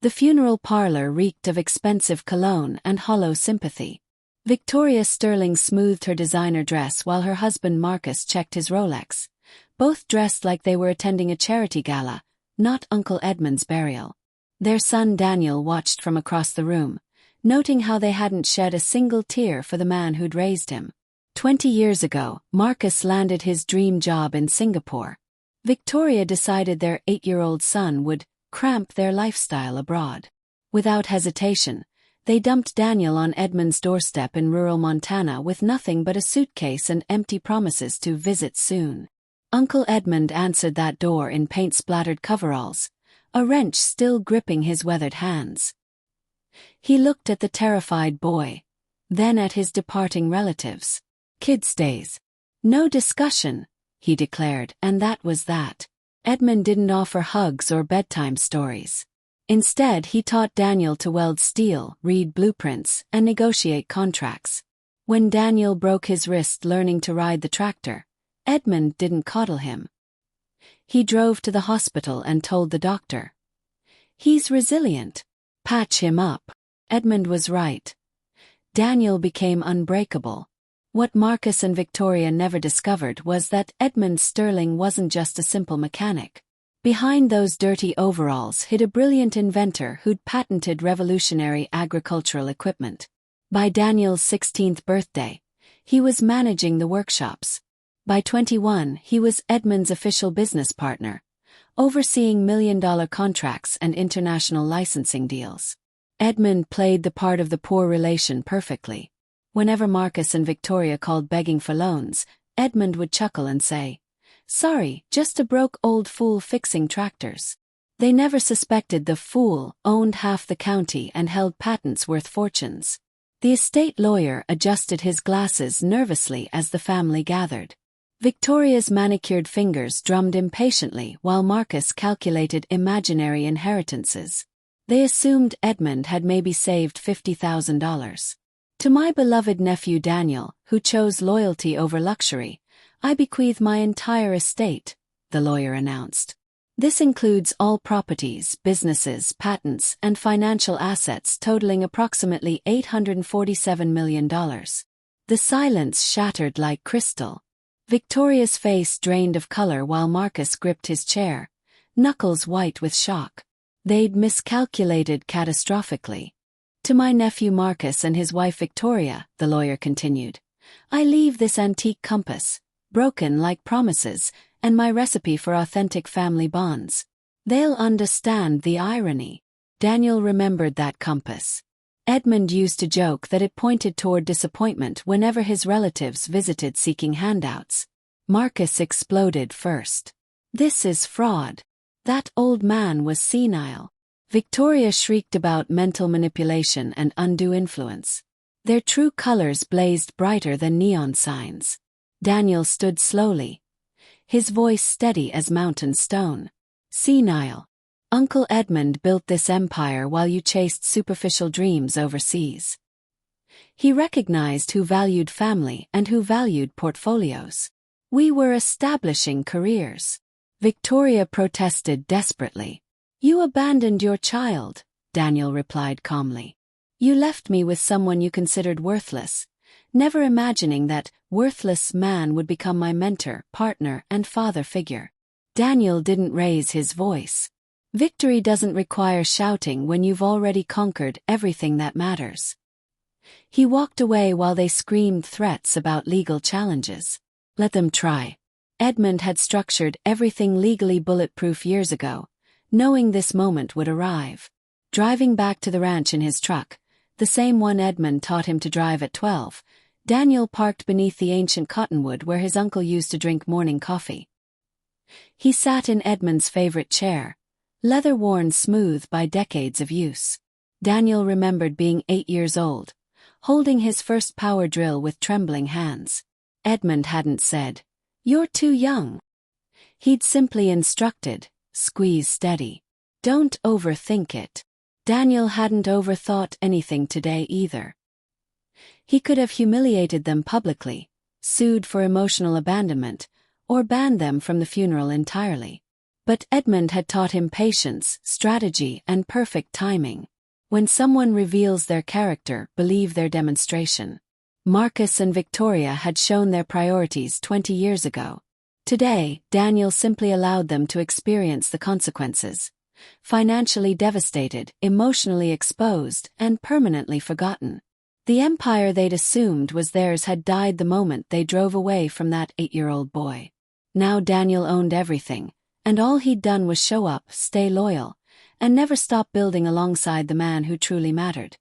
The funeral parlor reeked of expensive cologne and hollow sympathy. Victoria Sterling smoothed her designer dress while her husband Marcus checked his Rolex, both dressed like they were attending a charity gala, not Uncle Edmund's burial. Their son Daniel watched from across the room, noting how they hadn't shed a single tear for the man who'd raised him. 20 years ago, Marcus landed his dream job in Singapore. Victoria decided their 8-year-old son would cramp their lifestyle abroad. Without hesitation, they dumped Daniel on Edmund's doorstep in rural Montana with nothing but a suitcase and empty promises to visit soon. Uncle Edmund answered that door in paint-splattered coveralls, a wrench still gripping his weathered hands. He looked at the terrified boy, then at his departing relatives. "Kid stays. No discussion," he declared, and that was that. Edmund didn't offer hugs or bedtime stories. Instead, he taught Daniel to weld steel, read blueprints, and negotiate contracts. When Daniel broke his wrist learning to ride the tractor, Edmund didn't coddle him. He drove to the hospital and told the doctor, "He's resilient. Patch him up." Edmund was right. Daniel became unbreakable. What Marcus and Victoria never discovered was that Edmund Sterling wasn't just a simple mechanic. Behind those dirty overalls hid a brilliant inventor who'd patented revolutionary agricultural equipment. By Daniel's 16th birthday, he was managing the workshops. By 21, he was Edmund's official business partner, overseeing million-dollar contracts and international licensing deals. Edmund played the part of the poor relation perfectly. Whenever Marcus and Victoria called begging for loans, Edmund would chuckle and say, "Sorry, just a broke old fool fixing tractors." They never suspected the fool owned half the county and held patents worth fortunes. The estate lawyer adjusted his glasses nervously as the family gathered. Victoria's manicured fingers drummed impatiently while Marcus calculated imaginary inheritances. They assumed Edmund had maybe saved $50,000. "To my beloved nephew Daniel, who chose loyalty over luxury, I bequeath my entire estate," the lawyer announced. "This includes all properties, businesses, patents, and financial assets totaling approximately $847 million. The silence shattered like crystal. Victoria's face drained of color while Marcus gripped his chair, knuckles white with shock. They'd miscalculated catastrophically. "To my nephew Marcus and his wife Victoria," the lawyer continued, "I leave this antique compass, broken like promises, and my recipe for authentic family bonds. They'll understand the irony." Daniel remembered that compass. Edmund used to joke that it pointed toward disappointment whenever his relatives visited seeking handouts. Marcus exploded first. "This is fraud. That old man was senile." Victoria shrieked about mental manipulation and undue influence. Their true colors blazed brighter than neon signs. Daniel stood slowly, his voice steady as mountain stone. "Senile. Uncle Edmund built this empire while you chased superficial dreams overseas. He recognized who valued family and who valued portfolios. We were establishing careers." Victoria protested desperately. "You abandoned your child," Daniel replied calmly. "You left me with someone you considered worthless, never imagining that worthless man would become my mentor, partner, and father figure." Daniel didn't raise his voice. Victory doesn't require shouting when you've already conquered everything that matters. He walked away while they screamed threats about legal challenges. Let them try. Edmund had structured everything legally bulletproof years ago, knowing this moment would arrive. Driving back to the ranch in his truck, the same one Edmund taught him to drive at 12, Daniel parked beneath the ancient cottonwood where his uncle used to drink morning coffee. He sat in Edmund's favorite chair, leather worn smooth by decades of use. Daniel remembered being 8 years old, holding his first power drill with trembling hands. Edmund hadn't said, "You're too young." He'd simply instructed, "Squeeze steady. Don't overthink it." Daniel hadn't overthought anything today either. He could have humiliated them publicly, sued for emotional abandonment, or banned them from the funeral entirely. But Edmund had taught him patience, strategy, and perfect timing. When someone reveals their character, believe their demonstration. Marcus and Victoria had shown their priorities 20 years ago. Today, Daniel simply allowed them to experience the consequences. Financially devastated, emotionally exposed, and permanently forgotten. The empire they'd assumed was theirs had died the moment they drove away from that 8-year-old boy. Now Daniel owned everything, and all he'd done was show up, stay loyal, and never stop building alongside the man who truly mattered.